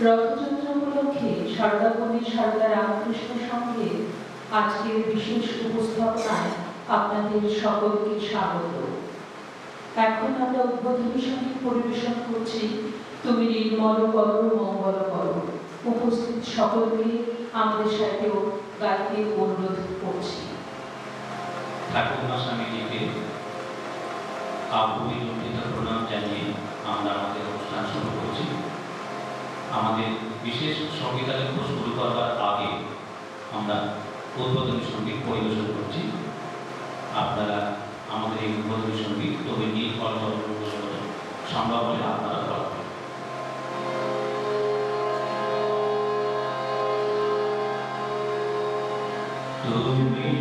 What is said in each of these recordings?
রথযাত্রা উপলক্ষে সারদাপল্লী সারদা রামকৃষ্ণ সঙ্গে আজকের বিশেষ উপস্থাপনায় আপনাদের সকলকে স্বাগত। এখন আমরা উদ্বোধনী সঙ্গীত পরিবেশন করছি তুমি নির্মল করো মঙ্গল করো। উপস্থিত সকলকে আমাদের সাথেও গাইতে অনুরোধ করছি। ঠাকুরমা স্বামীজিকে আবহাওয়া প্রণাম জানিয়ে আমরা আমাদের অনুষ্ঠান শুরু করছি। আমাদের বিশেষ সঙ্গীতালেখ্য শুরু করার আগে আমরা উদ্বোধনী সঙ্গীত পরিবেশন করছি। আপনারা আমাদের এই উদ্বোধনী সঙ্গীত তবে নির্ভর সম্ভব হলে আপনারা করবেন। Amen.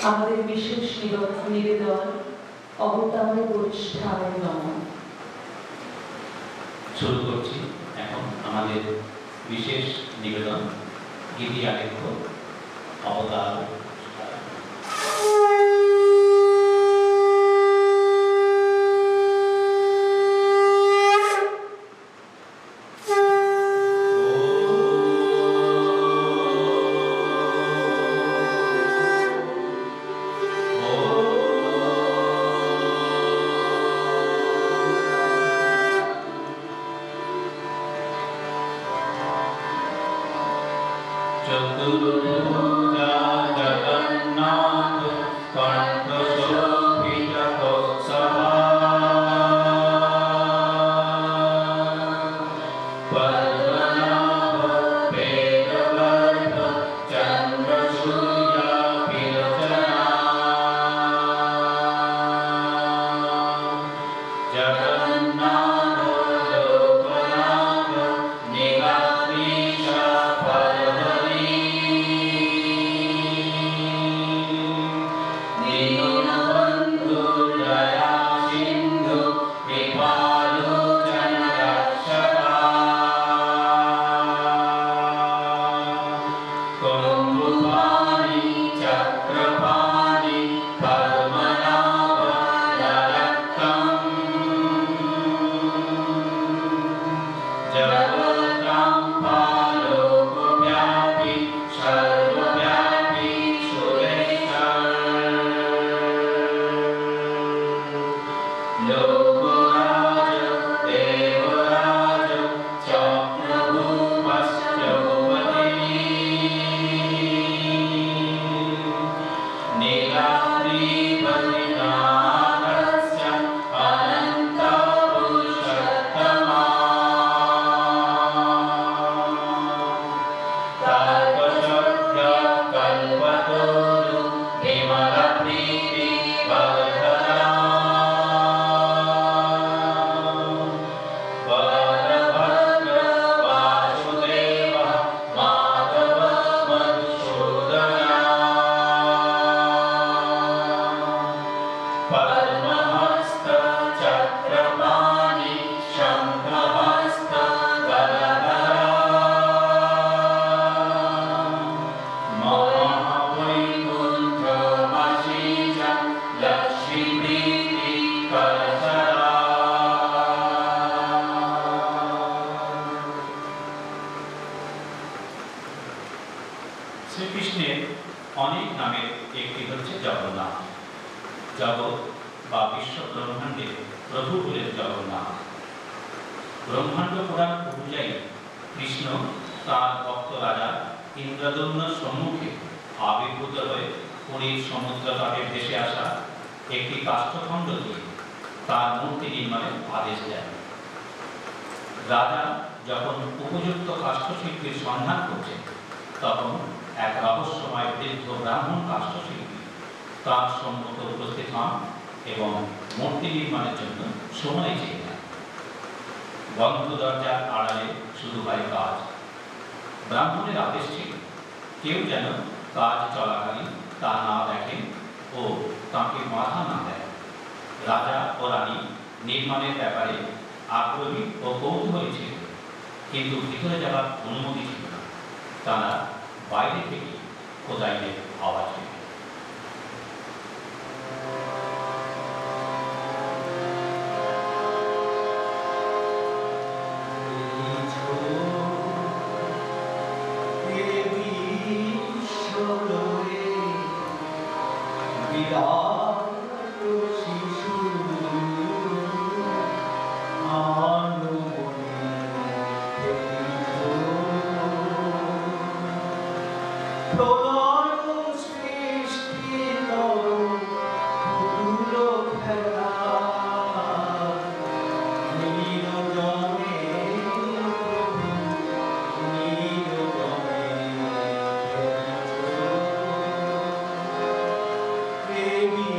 আমাদের বিশেষ নিবেদন অবতারে প্রতিষ্ঠায় নমঃ। শুরু করছি এখন আমাদের বিশেষ নিবেদন গীতি আলেখ্য অবতার। শ্রীকৃষ্ণের অনেক নামের একটি হচ্ছে জগন্নাথ। জগৎ বা বিশ্ব ব্রহ্মাণ্ডের প্রভু বলে জগন্নাথ। ব্রহ্মাণ্ড পুরাণ অনুযায়ী কৃষ্ণ তার ভক্ত রাজা ইন্দ্রদম্নের সম্মুখে আবির্ভূত হয়ে পুরীর সমুদ্র তটে ভেসে আসা একটি কাষ্ঠখণ্ড দিয়ে তার মূর্তি নির্মাণের আদেশ দেন। রাজা যখন উপযুক্ত কাষ্ঠশিল্পীর সন্ধান করছেন তখন এক রহস্যময় বৃদ্ধ ব্রাহ্মণ কাষ্ঠশিল্পী তার সম্মুখে উপস্থিত হন এবং মূর্তি নির্মাণের জন্য সময় চেয়ে নেন। বন্ধ দরজার আড়ালে শুরু হয় কাজ। ব্রাহ্মণের আদেশ ছিল কেউ যেন কাজ চলাকালীন তা না দেখেন ও তাকে বাধা না দেয়। রাজা ও রানী নির্মাণের ব্যাপারে আগ্রহী ও কৌতূহলী ছিল, কিন্তু ভিতরে যাওয়ার অনুমতি ছিল না। তারা বাইরে থেকে খোদাইয়ের আওয়াজ পেল। Baby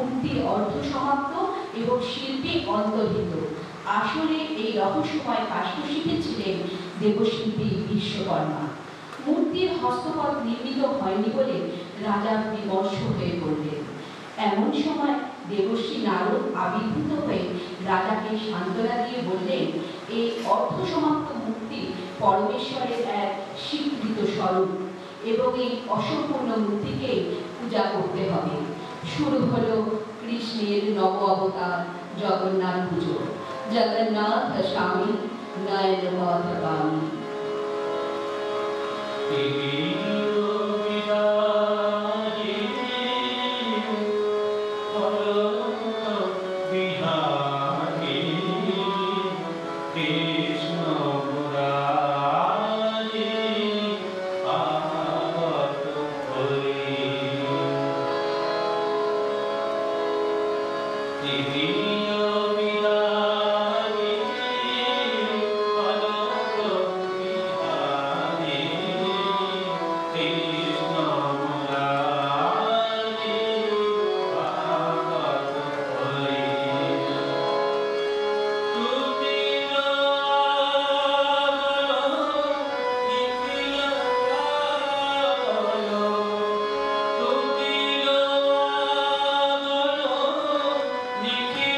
মূর্তি অর্ধ সমাপ্ত এবং শিল্পী অন্তর্হিত। আসলে এই রহস্যময় কাজটি শিখেছিলেন দেবশিল্পী বিশ্বকর্মা। মূর্তির হস্তপদ নির্মিত হয়নি বলে রাজা বিমর্ষ হয়ে পড়লেন। এমন সময় দেবশ্রী নারদ আবির্ভূত হয়ে রাজাকে সান্ত্বনা দিয়ে বললেন, এই অর্ধ সমাপ্ত মূর্তি পরমেশ্বরের এক স্বীকৃত স্বরূপ এবং এই অসম্পূর্ণ মূর্তিকে পূজা করতে হবে। শুরু হলো কৃষ্ণের নব অবতার জগন্নাথ পুজো। জগন্নাথ স্বামী নয়ন পথগামী। Nikki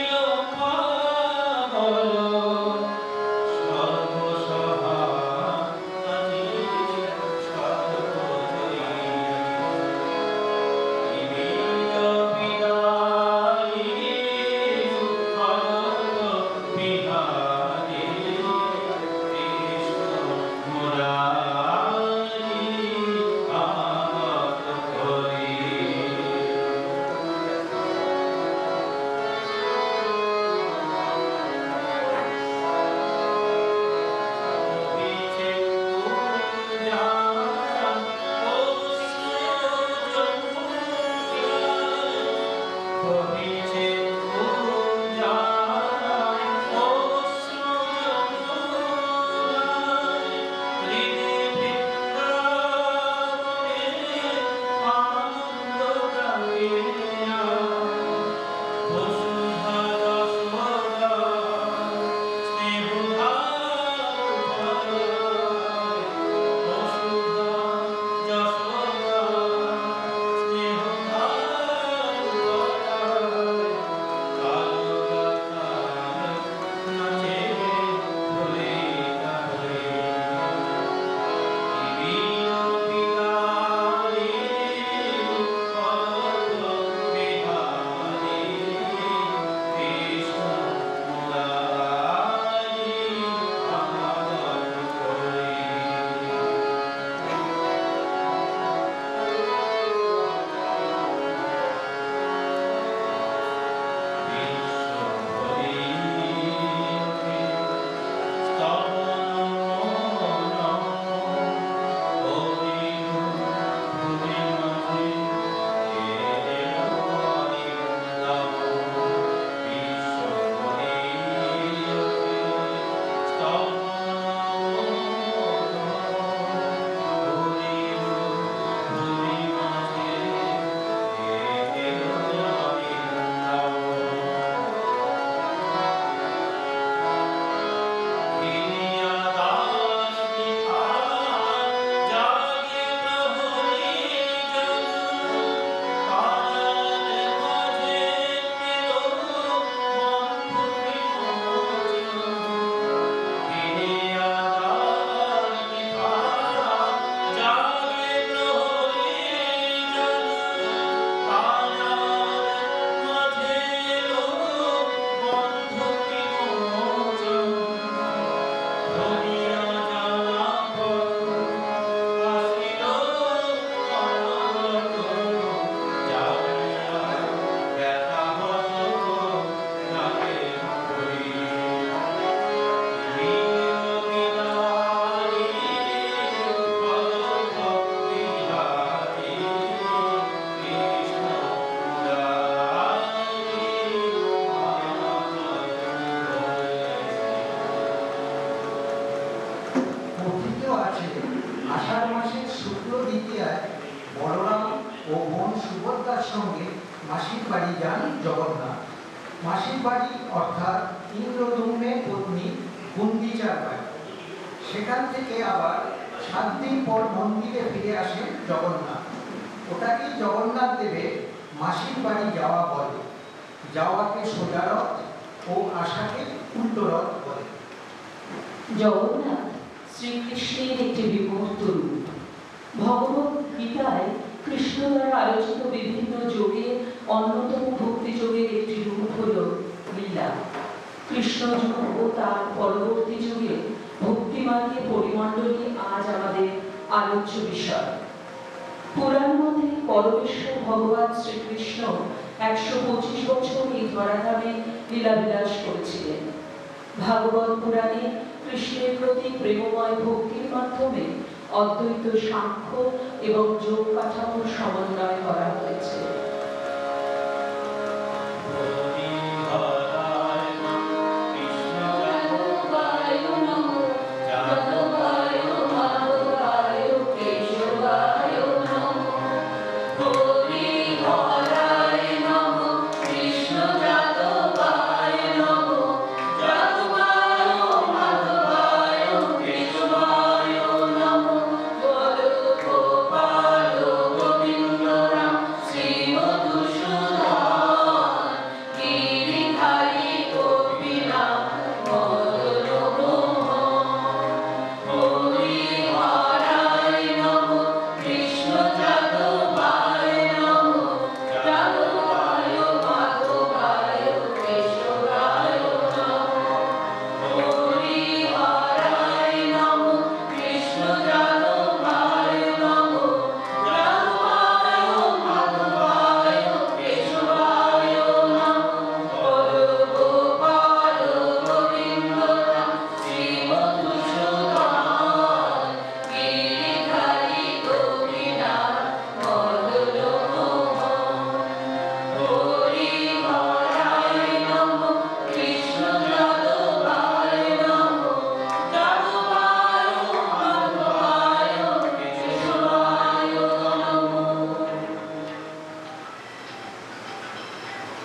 ও বোন সুভদ্রার সঙ্গে মাসির বাড়ি যান জগন্নাথ। মাসির বাড়ি অর্থাৎ ইন্দ্রদ্যুম্নের পত্নী গুন্ডিচার বাড়ি। সেখান থেকে আবার 7 দিন পর মন্দিরে ফিরে আসেন জগন্নাথ। ওটাকেই জগন্নাথ দেবের মাসির বাড়ি যাওয়া বলে। যাওয়াকে সোজা রথ ও আসাকে উল্টো রথ বলে। জগন্নাথ শ্রীকৃষ্ণের একটি বিমূর্ত রূপ। ভগবত গীতায় কৃষ্ণ দ্বারা আলোচিত বিভিন্ন যোগের অন্যতম ভক্তিযোগের একটি রূপ হল লীলা। কৃষ্ণ যুগ ও তার পরবর্তী যুগে ভক্তিমার্গের পরিমণ্ডলে আজ আমাদের আলোচ্য বিষয়। পুরাণ মতে পরমেশ্বর ভগবান শ্রীকৃষ্ণ 125 বছর এই ধরাধামে লীলাবিলাস করেছিলেন। ভাগবত পুরাণে কৃষ্ণের প্রতি প্রেমময় ভক্তির মাধ্যমে অদ্বৈত সাংখ্য এবং যোগ কাঠামোর সমন্বয় করা হয়েছে।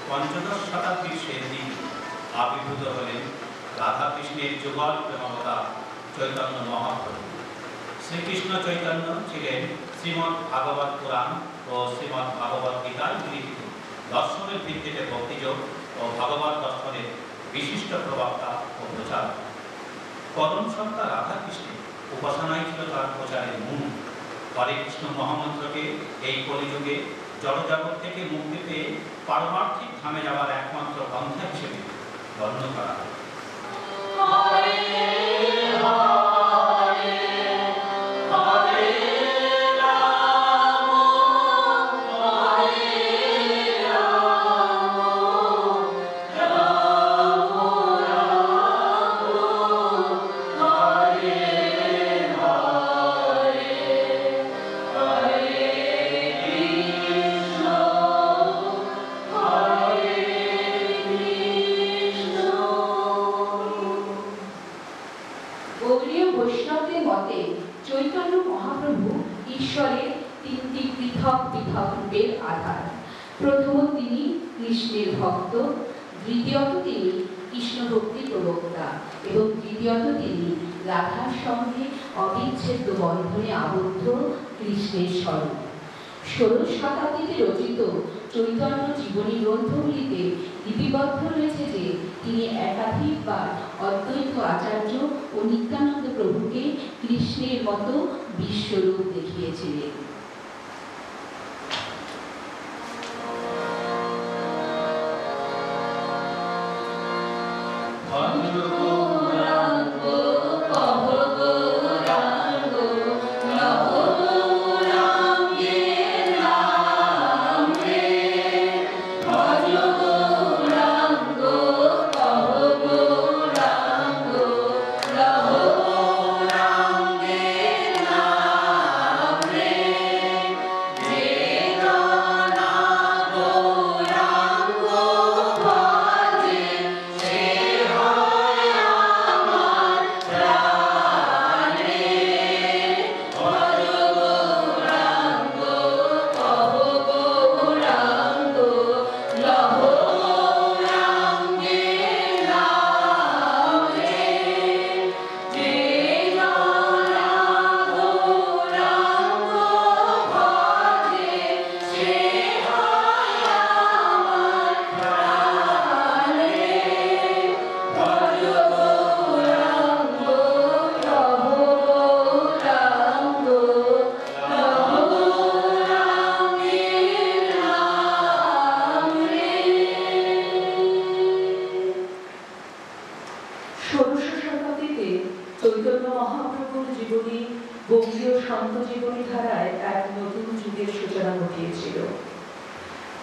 পঞ্চদশ শতাব্দীর শেষ দিকে আবির্ভূত হলেন রাধা কৃষ্ণের যুগল প্রেমবতা চৈতন্য মহাপ্রভু। শ্রীকৃষ্ণ চৈতন্য ছিলেন শ্রীমদ্ ভাগবত পুরাণ ও শ্রীমদ্ ভাগবত গীতায় লিখিত দর্শনের ভিত্তিতে ভক্তিযোগ ও ভাগবত দর্শনের বিশিষ্ট প্রবক্তা ও প্রচারক। পরম সত্তা রাধা কৃষ্ণের উপাসনাই ছিল তার প্রচারের মূল। হরে কৃষ্ণ মহামন্ত্রকে এই কলিযুগে জড়জগৎ থেকে মুক্তি পেয়ে পারমার্থিক ধামে যাওয়ার একমাত্র পন্থা হিসেবে গণ্য করা হয়। বৈষ্ণবদের মতে চৈতন্য মহাপ্রভু ঈশ্বরের 3টি পৃথক পৃথক রূপের আধার। প্রথমত তিনি কৃষ্ণের ভক্ত, দ্বিতীয়ত তিনি কৃষ্ণ ভক্তির প্রবক্তা এবং তৃতীয়ত তিনি রাধার সঙ্গে অবিচ্ছেদ্য বন্ধনে আবদ্ধ কৃষ্ণের স্বরূপ। 16 শতাব্দীতে রচিত চৈতন্য জীবনী গ্রন্থগুলিতে লিপিবদ্ধ রয়েছে যে তিনি একাধিকবার অদ্বৈত আচার্য ও নিত্যানন্দ প্রভুকে কৃষ্ণের মতো বিশ্বরূপ দেখিয়েছিলেন। Hare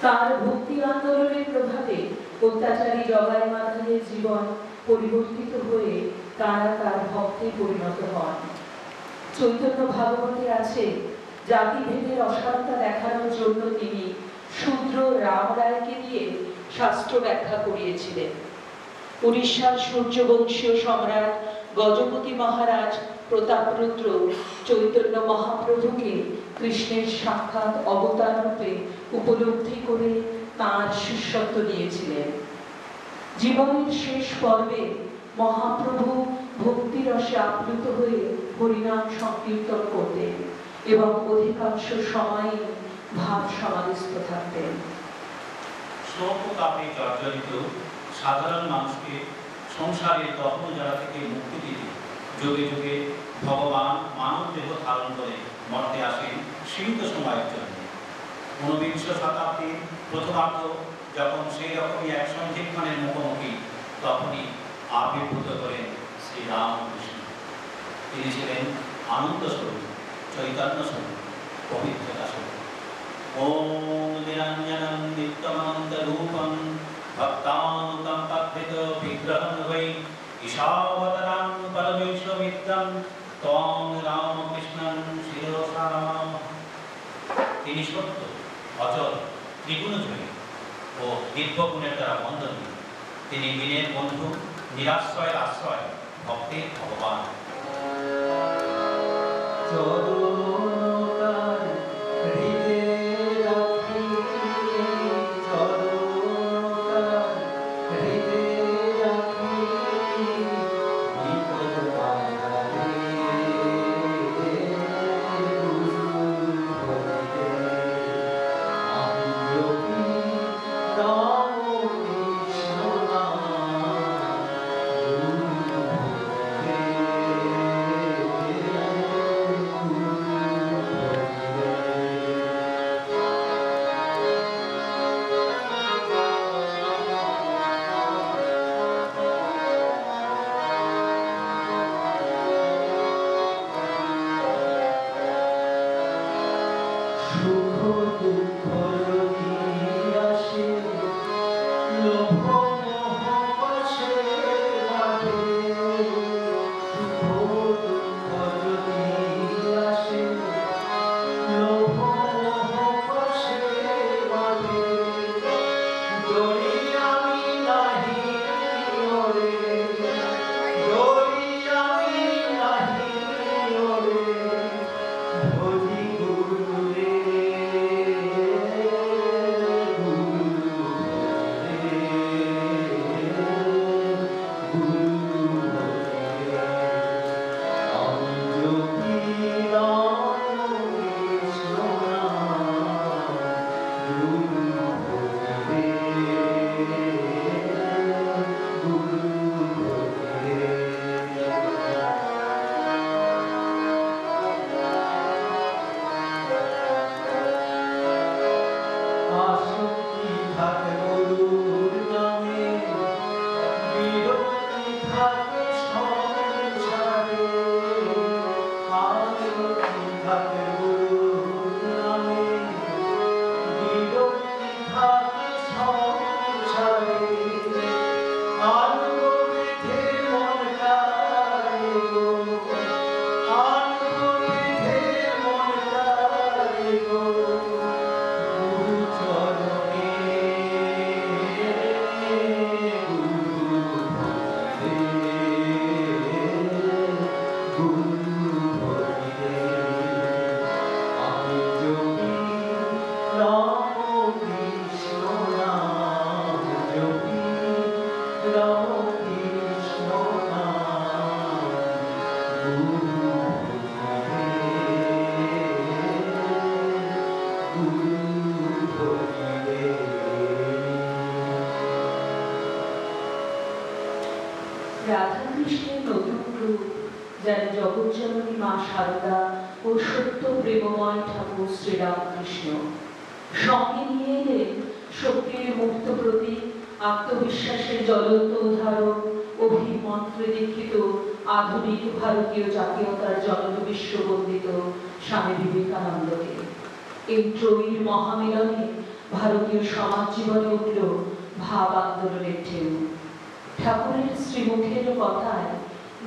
তার ভক্তি আন্দোলনের প্রভাবে অত্যাচারী জগাই মাধানের জীবন পরিবর্তিত হয়ে তারা তার ভক্তে পরিণত হন। চৈতন্য ভাগবতে আছে, জাতিভেদের অসারতা দেখানোর জন্য তিনি শূদ্র রাম রায়কে দিয়ে শাস্ত্র ব্যাখ্যা করিয়েছিলেন। উড়িষ্যার সূর্যবংশীয় সম্রাট গজপতি মহারাজ প্রতাপরুদ্র চৈতন্য মহাপ্রভুকে কৃষ্ণের সাক্ষাৎ অবতার রূপে উপলব্ধি করে তাঁর শিষ্যত্ব নিয়েছিলেন। জীবনের শেষ পর্বে মহাপ্রভু ভক্তিরসে আপ্লুত হয়ে হরিনাম সংকীর্তন করতেন এবং অধিকাংশ সময় ভাব সমাধিস্থ থাকতেন। শোক ও তাপে জর্জরিত সাধারণ মানুষকে সংসারের দহন জ্বালা থেকে মুক্তি দিতে যুগে যুগে ভগবান মানব দেহ ধারণ করে মর্তে আসেন সীমিত সময়ের জন্য। ঊনবিংশ শতাব্দীর প্রথমার্ধ যখন সেই রকমই এক সন্ধিক্ষণের মুখোমুখি, তখনই আবির্ভূত করেন শ্রীরামকৃষ্ণ। তিনি ছিলেন আনন্দ স্বরূপ, চৈতন্য স্বরূপ, পবিত্রতা স্বরূপ। ওম নিরঞ্জনম নিত্যমানন্দরূপম ভক্তানুকম্পাকৃত বিগ্রহং বৈ ঈশাবতারাং পরমেশ্বরবিদ্যং ত্বং রামকৃষ্ণং শিরসা নমামঃ। তিনি সত্য, অচল, ত্রিগুণজয়ী ও দিব্যগুণের দ্বারা বন্দনীয়। তিনি বিনের বন্ধু, নিরাশ্রয়ের আশ্রয়, ভক্তের ভগবান। রাধাকৃষ্ণের নতুন রূপ যেন জগজ্জননী মা শারদা ও সত্য প্রেমময় ঠাকুর শ্রীরামকৃষ্ণ। সঙ্গে নিয়ে এলেন শক্তির মুক্ত প্রতীক, আত্মবিশ্বাসের জ্বলন্ত উদাহরণ, অভিমন্ত্রে দীক্ষিত আধুনিক ভারতীয় জাতীয়তার জনক বিশ্ববন্দিত স্বামী বিবেকানন্দকে। এই ত্রয়ীর মহামিলনে ভারতীয় সমাজ জীবনে উঠল ভাব আন্দোলনের ঢেউ। ঠাকুরের শ্রীমুখের কথায়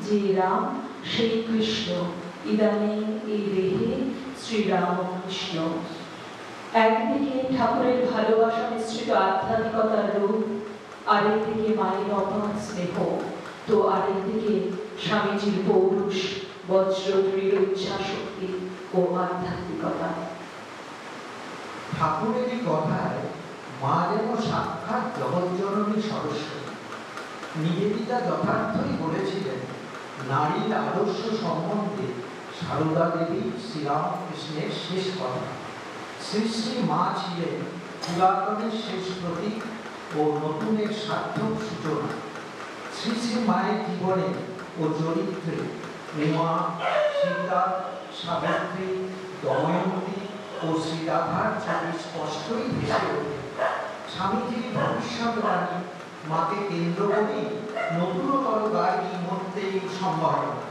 যে রাম সেই কৃষ্ণ, ইদানীং এই দেহে শ্রীরামকৃষ্ণ। একদিকে ঠাকুরের ভালোবাসা মিশ্রিত আধ্যাত্মিকতার রূপ, আরেকদিকে মায়ের অপার স্নেহ, তো আরেকদিকে স্বামীজির পৌরুষ, বজ্র দৃঢ় ইচ্ছাশক্তি ও আধ্যাত্মিকতা। ঠাকুরের এই কথায় মা যেন সাক্ষাৎ জগজ্জননী সরস্বতী। নিবেদিতা যথার্থই বলেছিলেন নারীর আদর্শ সম্বন্ধে সারদা দেবী শ্রীরামকৃষ্ণের শেষ কথা। শ্রী শ্রী মা ছিলেন পুরাতনের শেষ প্রতীক ও নতুনের সার্থক সূচনা। শ্রী শ্রী মায়ের জীবনে ও চরিত্রে উমা, সীতা, সাবিত্রী, দময়ন্তী ও শ্রীরাধার ছবি স্পষ্টই ভেসে ওঠে। স্বামীজির ভবিষ্যৎবাণী মাকে কেন্দ্র করেই নতুনতর গায়নী মধ্যেই সম্ভাবনা।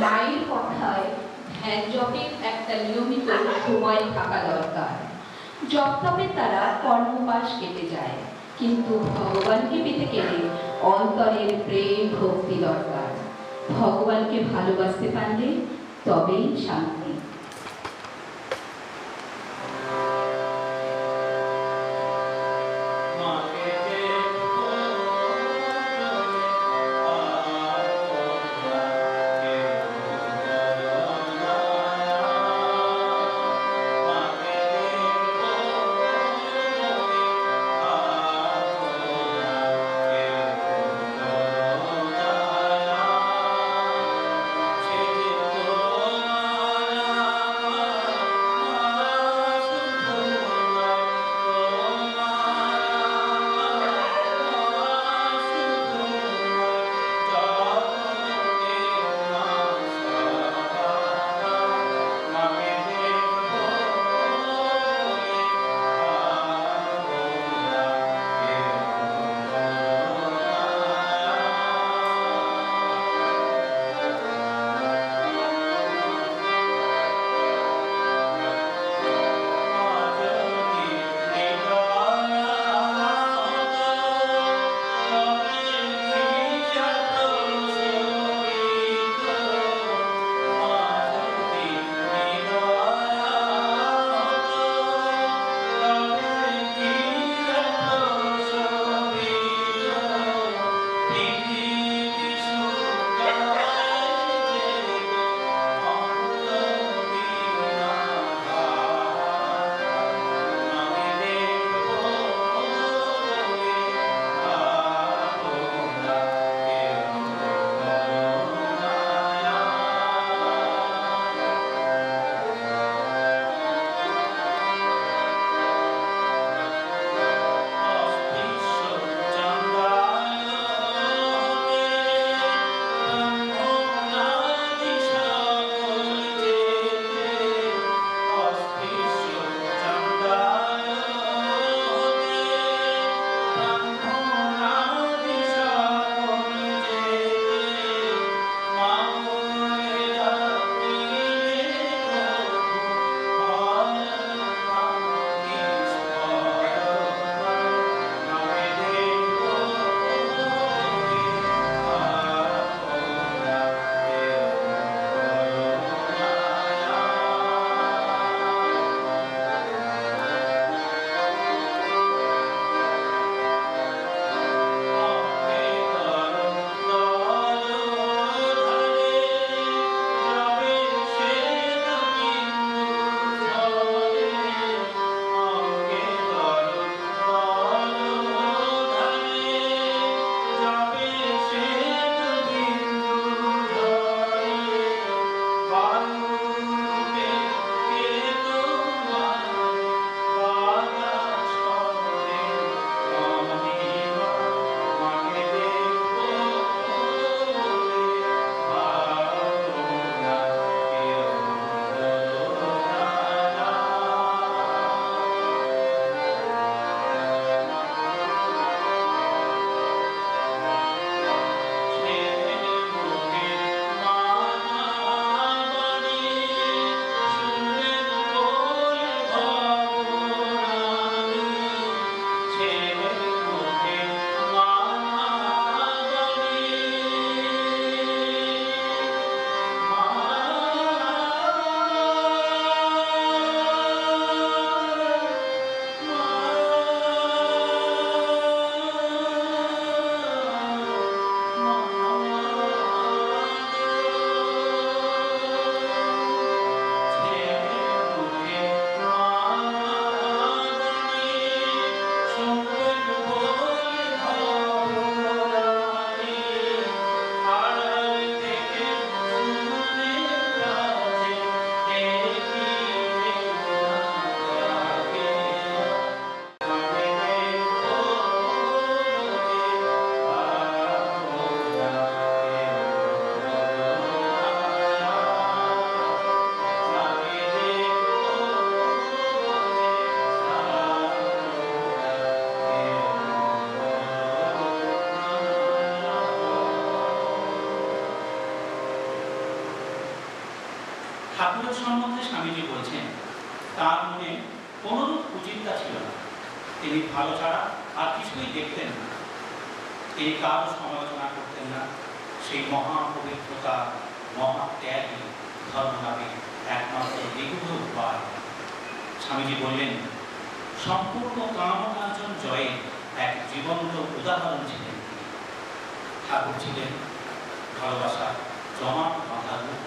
মায়ের কথায় ধ্যান জপের একটা নিয়মিত সময় থাকা দরকার। জপ তপের দ্বারা কর্মপাশ কেটে যায়, কিন্তু ভগবানকে পেতে গেলে অন্তরের প্রেম ভক্তি দরকার। ভগবানকে ভালোবাসতে পারলে তবেই শান্তি। Thank you. ঠাকুরের সম্বন্ধে স্বামীজি বলছেন তার মনে কোনরূপ কুচিন্তা ছিল না। তিনি ভালো ছাড়া আর কিছুই দেখতেন না। তিনি কারো সমালোচনা করতেন না। সেই মহাপবিত্রতা, মহাত্যাগী ধর্মলাভের একমাত্র বিশুদ্ধ উপায়। স্বামীজি বললেন, সম্পূর্ণ কামকাঞ্চন জয়ে এক জীবন্ত উদাহরণ ছিলেন। ঠাকুর ছিলেন ভালোবাসা জমাট বাঁধা রূপ।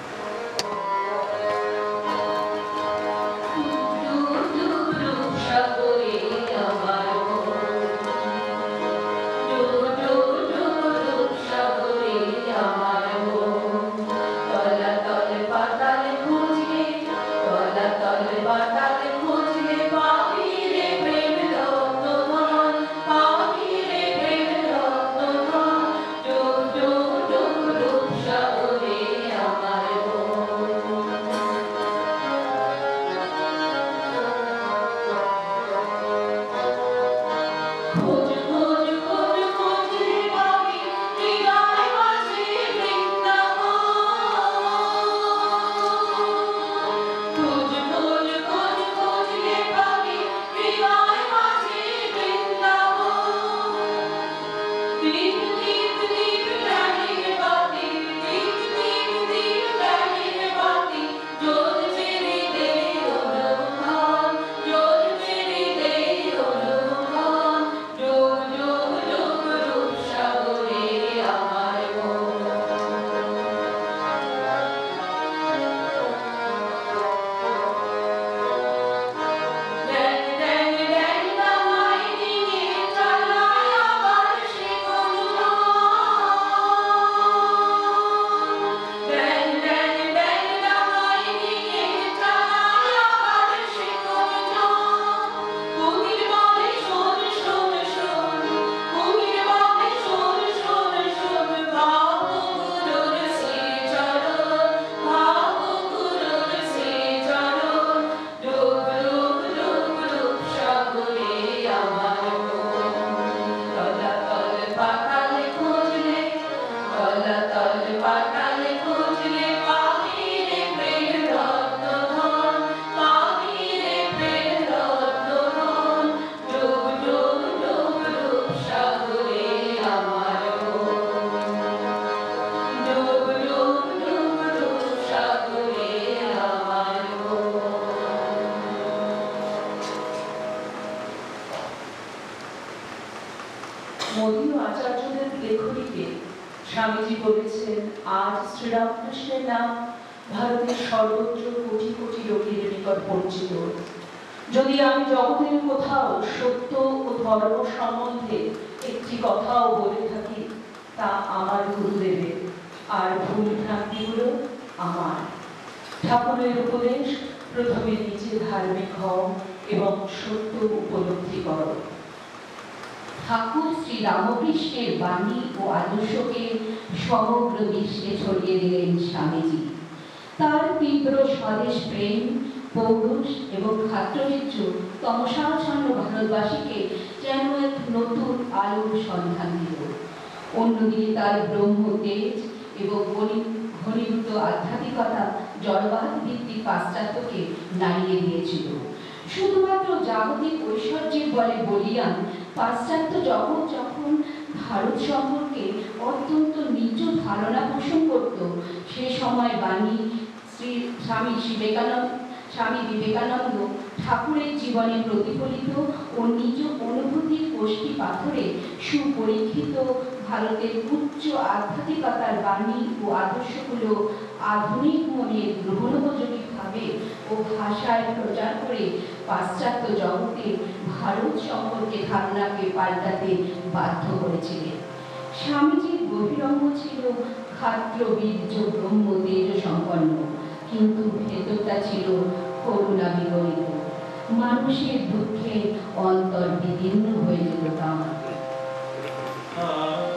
মদীয় আচার্যদের লেখনীতে স্বামীজি বলেছেন, আজ শ্রীরামকৃষ্ণের নাম ভারতের সর্বত্র কোটি কোটি লোকের নিকট পরিচিত। যদি আমি জগতের কোথাও সত্য ও ধর্ম সম্বন্ধে একটি কথাও বলে থাকি, তা আমার গুরুদেবের, আর ভুল ভ্রান্তিগুলো আমার। ঠাকুরের উপদেশ, প্রথমে নিজে ধার্মিক হও এবং সত্য উপলব্ধি করো। ঠাকুর শ্রী রামকৃষ্ণের বাণী ও আদর্শকে সমগ্র বিশ্বে ছড়িয়ে দিলেন স্বামীজি। তার তীব্র স্বদেশ প্রেম, পৌরুষ এবং খাদ্যরিজ্য তমসাচ্ছন্ন ভারতবাসীকে যেন এক নতুন আলোর সন্ধান দিল। অন্যদিকে তার ব্রহ্ম তেজ এবং ঘনীভূত আধ্যাত্মিকতা জড়বাদ ভিত্তিক পাশ্চাত্যকে নাড়িয়ে দিয়েছিল। শুধুমাত্র জাগতিক ঐশ্বর্যের বলে বলিয়ান পাশ্চাত্য জগৎ যখন ভারত সম্পর্কে অত্যন্ত নিজ ধারণা পোষণ করত, সে সময় বাণী স্বামী বিবেকানন্দ ঠাকুরের জীবনে প্রতিফলিত ও নিজ অনুভূতির কোষ্ঠী পাথরে সুপরীক্ষিত ভারতের উচ্চ আধ্যাত্মিকতার বাণী ও আদর্শগুলো আধুনিক মনের গ্রহণোপযোগীভাবে ও ভাষায় প্রচার করে পাশ্চাত্য জগতে ভারত সম্পর্কে ধারণাকে পাল্টাতে বাধ্য করেছিলেন। স্বামীজির বহিরঙ্গ ছিল ক্ষাত্র বীর্য ব্রহ্ম তেজ সম্পন্ন, কিন্তু ভেতরটা ছিল করুণা বিগলিত। মানুষের দুঃখে অন্তর বিদীর্ণ হয়ে যেত তার। Hare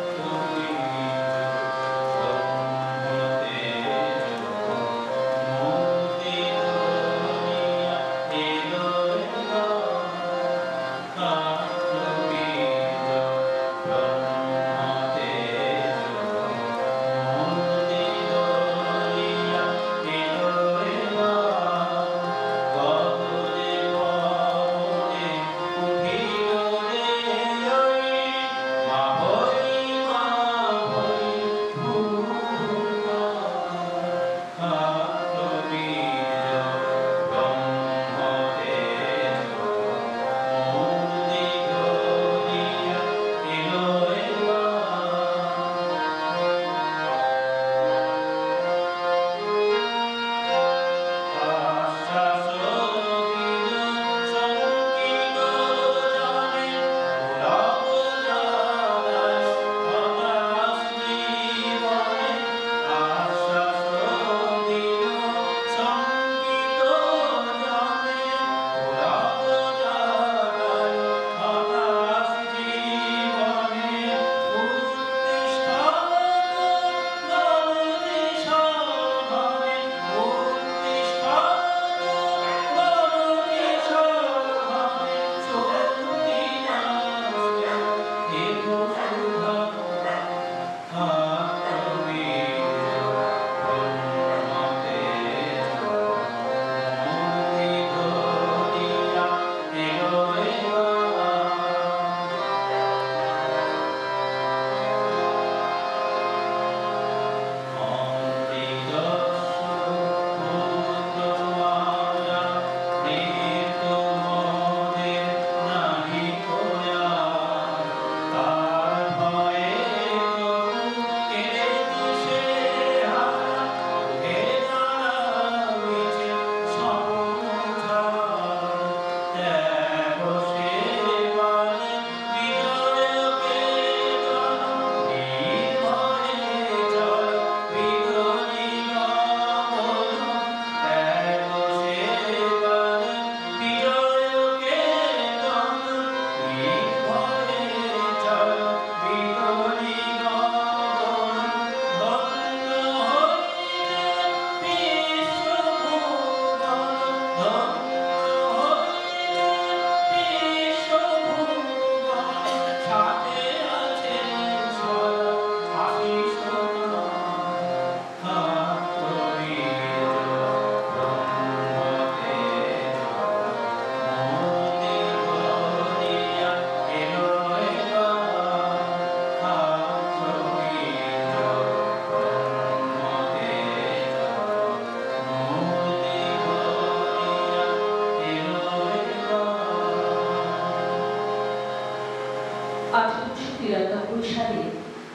সালে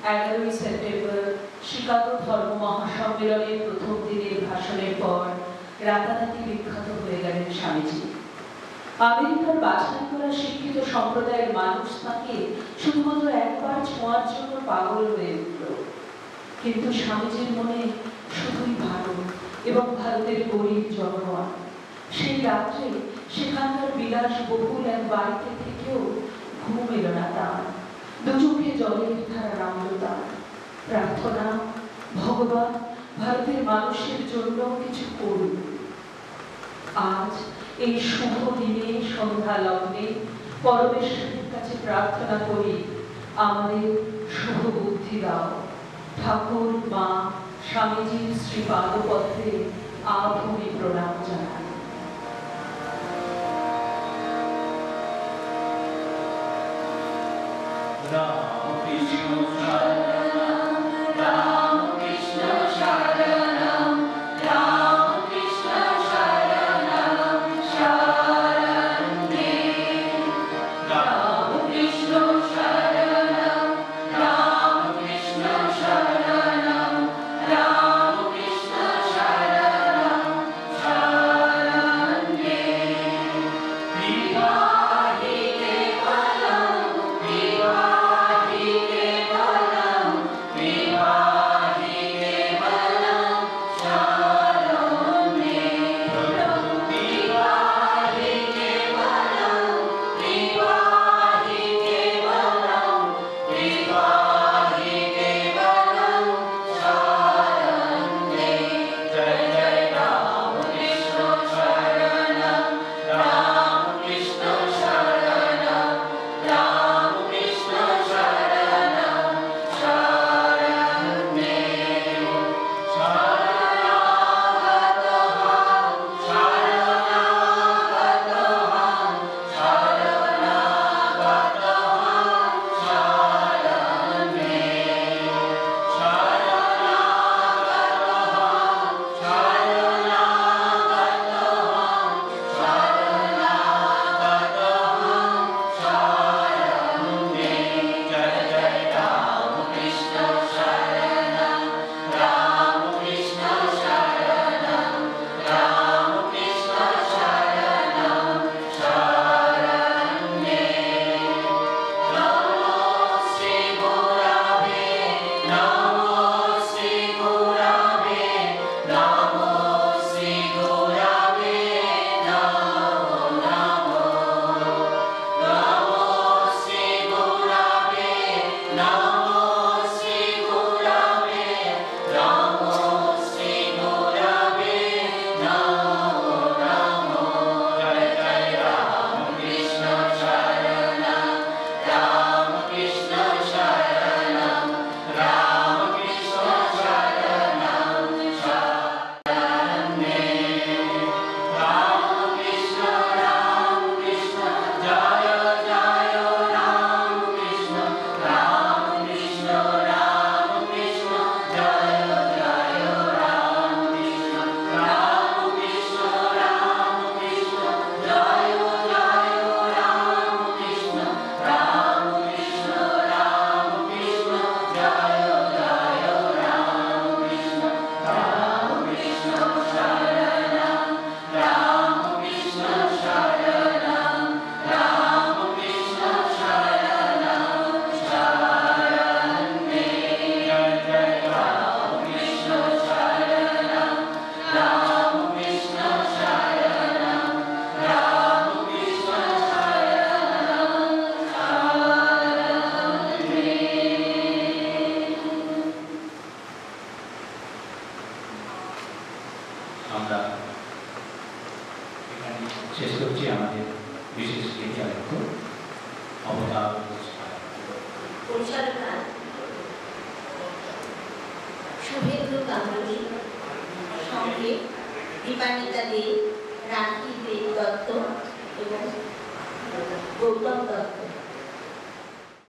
11ই সেপ্টেম্বর শিকাগো ধর্ম মহাসম্মেলনের প্রথম দিনের ভাষণের পর রাতারাতি বিখ্যাত হয়ে গেলেন স্বামীজি। আমেরিকার বাছাই করা শিক্ষিত সম্প্রদায়ের মানুষ তাকে শুধুমাত্র একবার ছোঁয়ার জন্য পাগল হয়ে উঠল। কিন্তু স্বামীজির মনে শুধুই ভারত এবং ভারতের গরিব জনগণ। সেই রাত্রে সেখানকার বিলাসবহুল এক বাড়িতে থেকেও ঘুম এলো না তার। দু চোখে জলের ধারা নামল তার। প্রার্থনা, ভগবান ভারতের মানুষের জন্য কিছু করুন। আজ এই শুভ দিনে সন্ধ্যা লগ্নে পরমেশ্বরের কাছে প্রার্থনা করি, আমাদের শুভ বুদ্ধি দাও। ঠাকুর মা স্বামীজির শ্রীপাদপদ্মে আভূমি প্রণাম জানাই। রামকৃষ্ণ শরণম, রামকৃষ্ণ শরণম, রামকৃষ্ণ শরণম শরণে। রামকৃষ্ণ শরণম, রামকৃষ্ণ শরণম, রামকৃষ্ণ শরণম শরণে। বিবাহি কেবলম, বিবাহি কেবলম, বিবাহি কেবলম শরণে। বিবাহি কেবলম, বিবাহি কেবলম, বিবাহি কেবলম শরণে। জয় জয় রামকৃষ্ণ শরণম, রামকৃষ্ণ শরণম, রামকৃষ্ণ শরণম শরণে। শরণাগতহং, শরণাগতহং, শরণাগতহং শরণে। শরণাগতহং, শরণাগতহং, শরণাগতহং শরণে। জয় জয় রামকৃষ্ণ শরণম, রামকৃষ্ণ শরণম, রামকৃষ্ণ শরণম শরণে। নমো শ্রী গুরবে, নমো শ্রী গুরবে, নমো শ্রী গুরবে নমো নমো। নমো শ্রী গুরবে, নমো শ্রী গুরবে, নমো শ্রী গুরবে নমো নমো। জয় জয় রামকৃষ্ণ শরণম, রামকৃষ্ণ শরণম, রামকৃষ্ণ শরণম শরণে। রামকৃষ্ণ রামকৃষ্ণ জয় জয় রামকৃষ্ণ, রামকৃষ্ণ রামকৃষ্ণ জয় জয় রামকৃষ্ণ, রামকৃষ্ণ রামকৃষ্ণ জয় জয় রামকৃষ্ণ, রামকৃষ্ণ রামকৃষ্ণ জয় জয় রামকৃষ্ণ। রামকৃষ্ণ শরণম, রামকৃষ্ণ শরণম, রামকৃষ্ণ শরণম শরণে। জয় জয় রামকৃষ্ণ শরণম, রামকৃষ্ণ শরণম, রামকৃষ্ণ শরণম শরণে। আমরা এখানে শেষ করছি আমাদের বিশেষ লেখক অবতার পরিচালনা শুভেন্দু গাঙ্গুলি, সঙ্গে দীপান্বিতা দে, রাখি দে দত্ত এবং গৌতম দত্ত।